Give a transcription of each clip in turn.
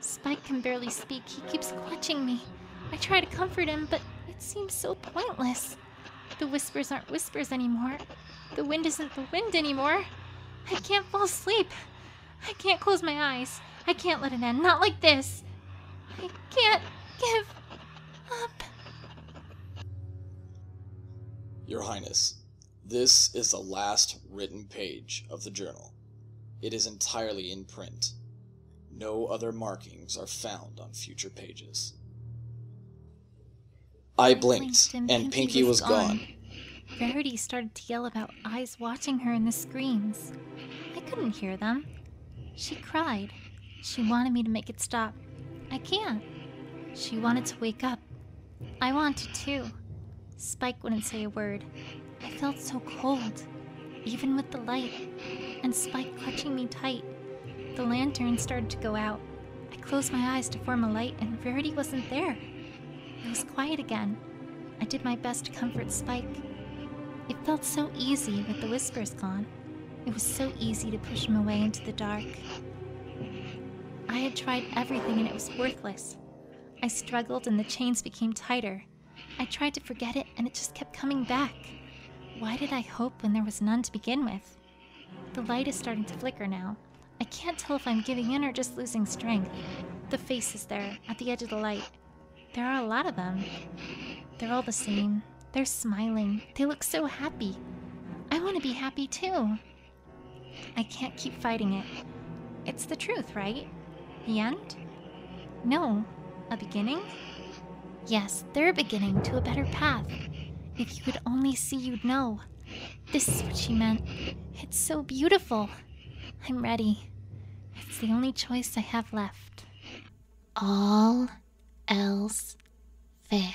Spike can barely speak. He keeps clutching me. I try to comfort him, but it seems so pointless. The whispers aren't whispers anymore. The wind isn't the wind anymore. I can't fall asleep. I can't close my eyes. I can't let it end. Not like this. I can't give up. Your Highness, this is the last written page of the journal. It is entirely in print. No other markings are found on future pages. I blinked, and Pinky was gone. Verity started to yell about eyes watching her in the screens. I couldn't hear them. She cried. She wanted me to make it stop. I can't. She wanted to wake up. I wanted to. Spike wouldn't say a word. I felt so cold, even with the light, and Spike clutching me tight. The lantern started to go out. I closed my eyes to form a light, and Verity wasn't there. It was quiet again. I did my best to comfort Spike. It felt so easy with the whispers gone. It was so easy to push him away into the dark. I had tried everything and it was worthless. I struggled and the chains became tighter. I tried to forget it and it just kept coming back. Why did I hope when there was none to begin with? The light is starting to flicker now. I can't tell if I'm giving in or just losing strength. The face is there, at the edge of the light. There are a lot of them. They're all the same. They're smiling. They look so happy. I want to be happy too. I can't keep fighting it. It's the truth, right? The end? No. A beginning? Yes, they're a beginning to a better path. If you could only see, you'd know. This is what she meant. It's so beautiful. I'm ready. It's the only choice I have left. All else failed.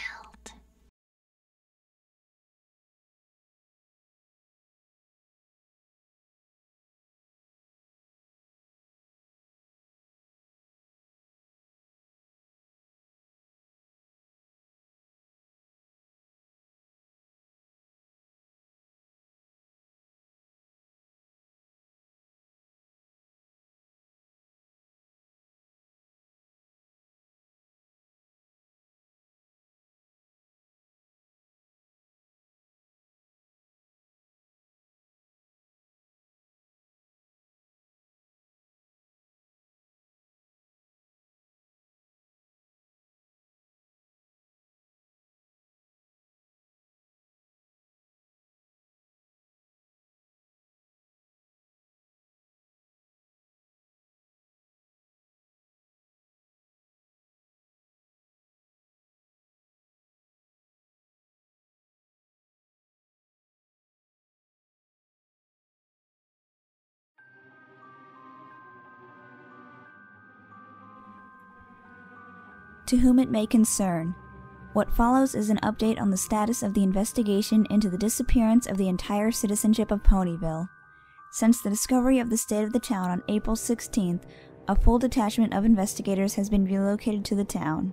To whom it may concern, what follows is an update on the status of the investigation into the disappearance of the entire citizenship of Ponyville. Since the discovery of the state of the town on April 16th, a full detachment of investigators has been relocated to the town.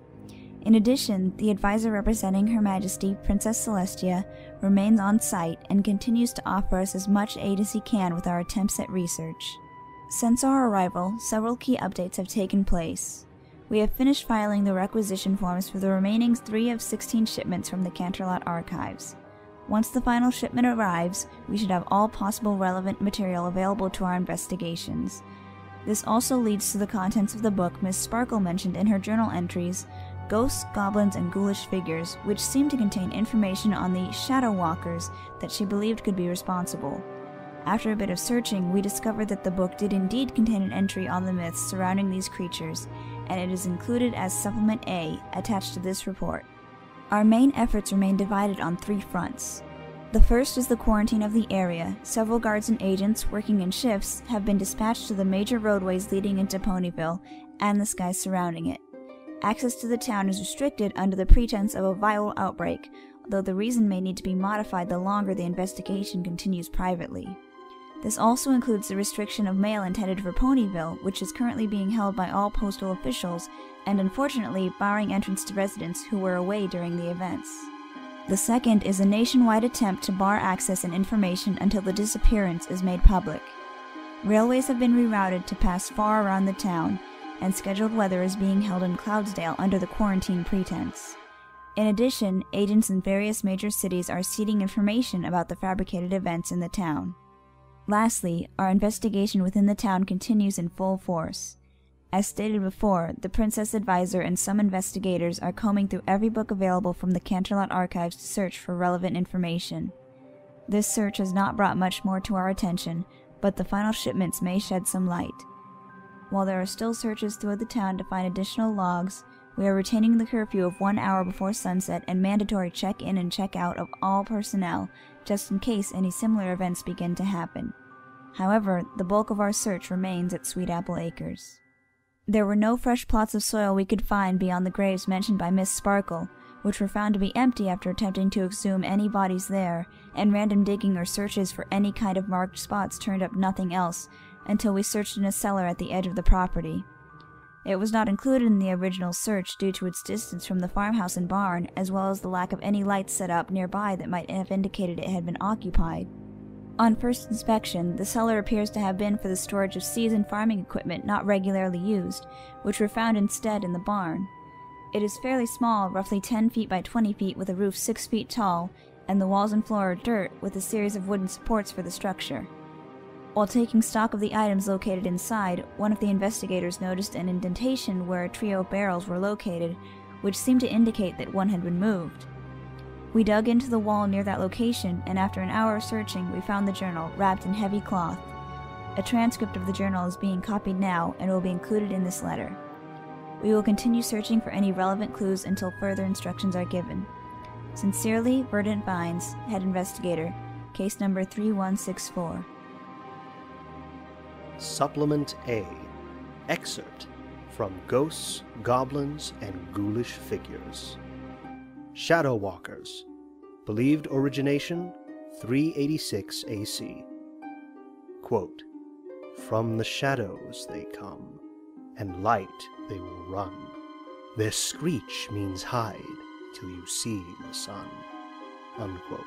In addition, the advisor representing Her Majesty, Princess Celestia, remains on site and continues to offer us as much aid as he can with our attempts at research. Since our arrival, several key updates have taken place. We have finished filing the requisition forms for the remaining 3 of 16 shipments from the Canterlot archives. Once the final shipment arrives, we should have all possible relevant material available to our investigations. This also leads to the contents of the book Miss Sparkle mentioned in her journal entries, Ghosts, Goblins, and Ghoulish Figures, which seem to contain information on the Shadow Walkers that she believed could be responsible. After a bit of searching, we discovered that the book did indeed contain an entry on the myths surrounding these creatures, and it is included as Supplement A, attached to this report. Our main efforts remain divided on 3 fronts. The first is the quarantine of the area. Several guards and agents, working in shifts, have been dispatched to the major roadways leading into Ponyville, and the skies surrounding it. Access to the town is restricted under the pretense of a viral outbreak, though the reason may need to be modified the longer the investigation continues privately. This also includes the restriction of mail intended for Ponyville, which is currently being held by all postal officials, and unfortunately barring entrance to residents who were away during the events. The second is a nationwide attempt to bar access and information until the disappearance is made public. Railways have been rerouted to pass far around the town, and scheduled weather is being held in Cloudsdale under the quarantine pretense. In addition, agents in various major cities are seeding information about the fabricated events in the town. Lastly, our investigation within the town continues in full force. As stated before, the Princess Advisor and some investigators are combing through every book available from the Canterlot archives to search for relevant information. This search has not brought much more to our attention, but the final shipments may shed some light. While there are still searches throughout the town to find additional logs, we are retaining the curfew of 1 hour before sunset and mandatory check-in and check-out of all personnel, just in case any similar events begin to happen. However, the bulk of our search remains at Sweet Apple Acres. There were no fresh plots of soil we could find beyond the graves mentioned by Miss Sparkle, which were found to be empty after attempting to exhume any bodies there, and random digging or searches for any kind of marked spots turned up nothing else, until we searched in a cellar at the edge of the property. It was not included in the original search due to its distance from the farmhouse and barn, as well as the lack of any lights set up nearby that might have indicated it had been occupied. On first inspection, the cellar appears to have been for the storage of seasoned farming equipment not regularly used, which were found instead in the barn. It is fairly small, roughly 10 feet by 20 feet with a roof 6 feet tall, and the walls and floor are dirt with a series of wooden supports for the structure. While taking stock of the items located inside, one of the investigators noticed an indentation where a trio of barrels were located, which seemed to indicate that one had been moved. We dug into the wall near that location, and after an hour of searching, we found the journal, wrapped in heavy cloth. A transcript of the journal is being copied now and will be included in this letter. We will continue searching for any relevant clues until further instructions are given. Sincerely, Verdant Vines, Head Investigator, Case Number 3164. Supplement A. Excerpt from Ghosts, Goblins, and Ghoulish Figures. Shadow Walkers. Believed origination 386 AC. Quote, "From the shadows they come, and light they will run. Their screech means hide till you see the sun." Unquote.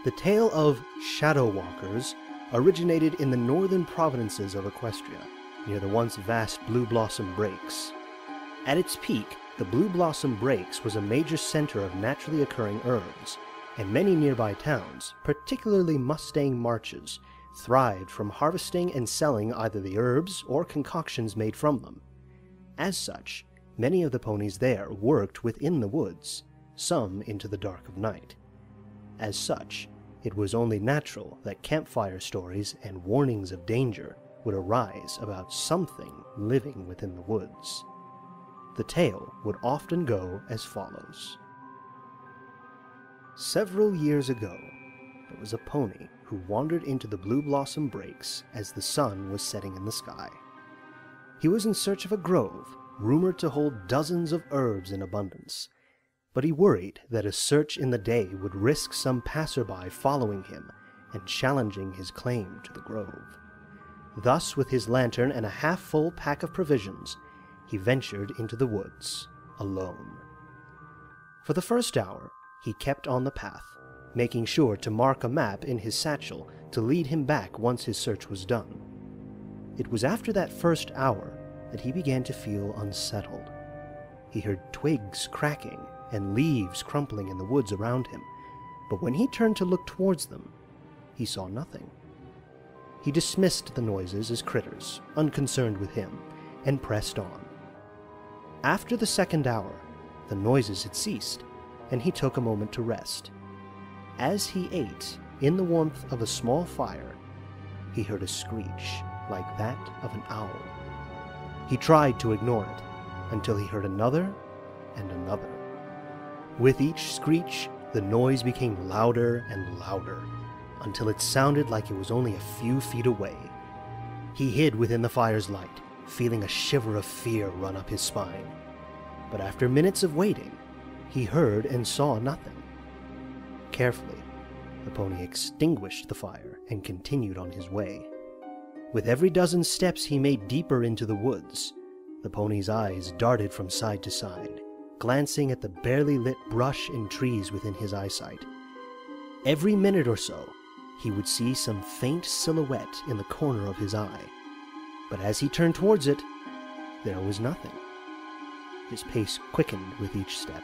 The tale of Shadow Walkers originated in the northern provinces of Equestria, near the once vast Blue Blossom Breaks. At its peak, the Blue Blossom Breaks was a major center of naturally occurring herbs, and many nearby towns, particularly Mustang Marches, thrived from harvesting and selling either the herbs or concoctions made from them. As such, many of the ponies there worked within the woods, some into the dark of night. As such, it was only natural that campfire stories and warnings of danger would arise about something living within the woods. The tale would often go as follows. Several years ago, there was a pony who wandered into the Blue Blossom Breaks as the sun was setting in the sky. He was in search of a grove, rumored to hold dozens of herbs in abundance, but he worried that a search in the day would risk some passerby following him and challenging his claim to the grove. Thus, with his lantern and a half-full pack of provisions, he ventured into the woods, alone. For the first hour, he kept on the path, making sure to mark a map in his satchel to lead him back once his search was done. It was after that first hour that he began to feel unsettled. He heard twigs cracking and leaves crumpling in the woods around him, but when he turned to look towards them, he saw nothing. He dismissed the noises as critters, unconcerned with him, and pressed on. After the second hour, the noises had ceased, and he took a moment to rest. As he ate, in the warmth of a small fire, he heard a screech like that of an owl. He tried to ignore it, until he heard another and another. With each screech, the noise became louder and louder, until it sounded like it was only a few feet away. He hid within the fire's light, feeling a shiver of fear run up his spine. But after minutes of waiting, he heard and saw nothing. Carefully, the pony extinguished the fire and continued on his way. With every dozen steps he made deeper into the woods, the pony's eyes darted from side to side, glancing at the barely lit brush and trees within his eyesight. Every minute or so, he would see some faint silhouette in the corner of his eye. But as he turned towards it, there was nothing. His pace quickened with each step,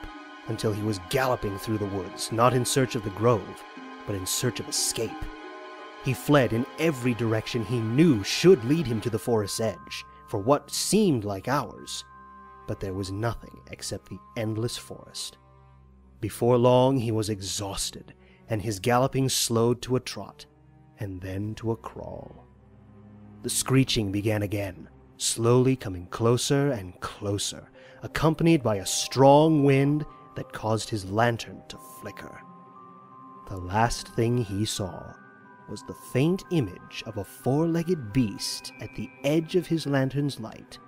until he was galloping through the woods, not in search of the grove, but in search of escape. He fled in every direction he knew should lead him to the forest's edge, for what seemed like hours, but there was nothing except the endless forest. Before long he was exhausted, and his galloping slowed to a trot, and then to a crawl. The screeching began again, slowly coming closer and closer, accompanied by a strong wind that caused his lantern to flicker. The last thing he saw was the faint image of a four-legged beast at the edge of his lantern's light,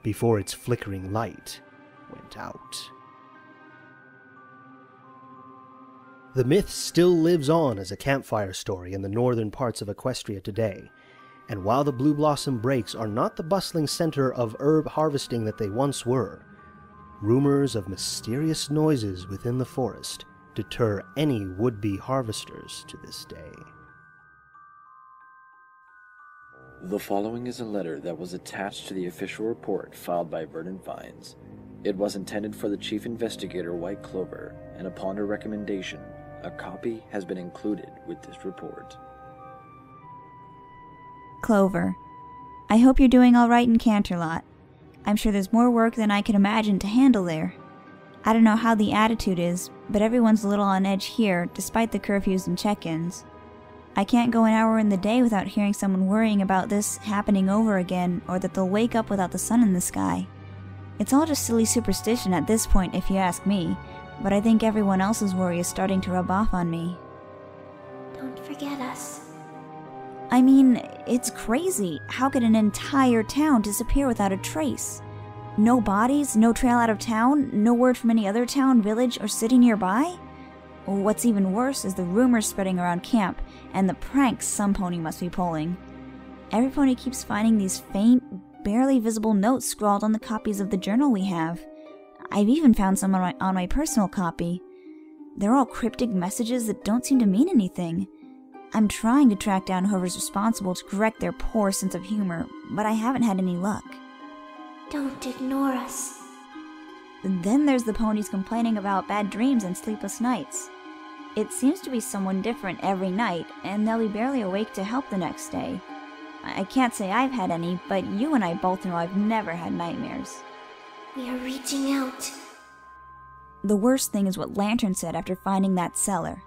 before its flickering light went out. The myth still lives on as a campfire story in the northern parts of Equestria today, and while the Blue Blossom Breaks are not the bustling center of herb harvesting that they once were, rumors of mysterious noises within the forest deter any would-be harvesters to this day. The following is a letter that was attached to the official report filed by Verdant Vines. It was intended for the Chief Investigator White Clover, and upon her recommendation, a copy has been included with this report. Clover, I hope you're doing all right in Canterlot. I'm sure there's more work than I could imagine to handle there. I don't know how the attitude is, but everyone's a little on edge here, despite the curfews and check-ins. I can't go an hour in the day without hearing someone worrying about this happening over again, or that they'll wake up without the sun in the sky. It's all just silly superstition at this point, if you ask me, but I think everyone else's worry is starting to rub off on me. Don't forget us. I mean, it's crazy. How could an entire town disappear without a trace? No bodies, no trail out of town, no word from any other town, village, or city nearby? What's even worse is the rumors spreading around camp, and the pranks some pony must be pulling. Every pony keeps finding these faint, barely visible notes scrawled on the copies of the journal we have. I've even found some on my personal copy. They're all cryptic messages that don't seem to mean anything. I'm trying to track down whoever's responsible to correct their poor sense of humor, but I haven't had any luck. Don't ignore us. Then there's the ponies complaining about bad dreams and sleepless nights. It seems to be someone different every night, and they'll be barely awake to help the next day. I can't say I've had any, but you and I both know I've never had nightmares. We are reaching out. The worst thing is what Lantern said after finding that cellar.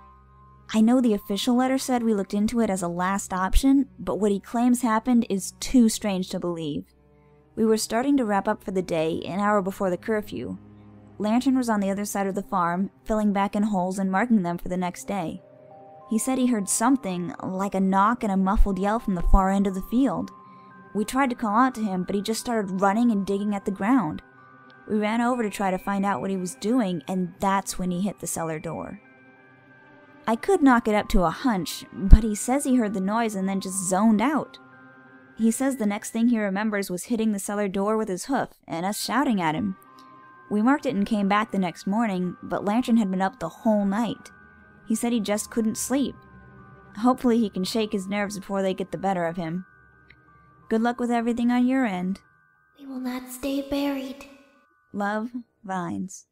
I know the official letter said we looked into it as a last option, but what he claims happened is too strange to believe. We were starting to wrap up for the day, an hour before the curfew. Lantern was on the other side of the farm, filling back in holes and marking them for the next day. He said he heard something, like a knock and a muffled yell from the far end of the field. We tried to call out to him, but he just started running and digging at the ground. We ran over to try to find out what he was doing, and that's when he hit the cellar door. I could knock it up to a hunch, but he says he heard the noise and then just zoned out. He says the next thing he remembers was hitting the cellar door with his hoof, and us shouting at him. We marked it and came back the next morning, but Lantern had been up the whole night. He said he just couldn't sleep. Hopefully he can shake his nerves before they get the better of him. Good luck with everything on your end. We will not stay buried. Love, Vines.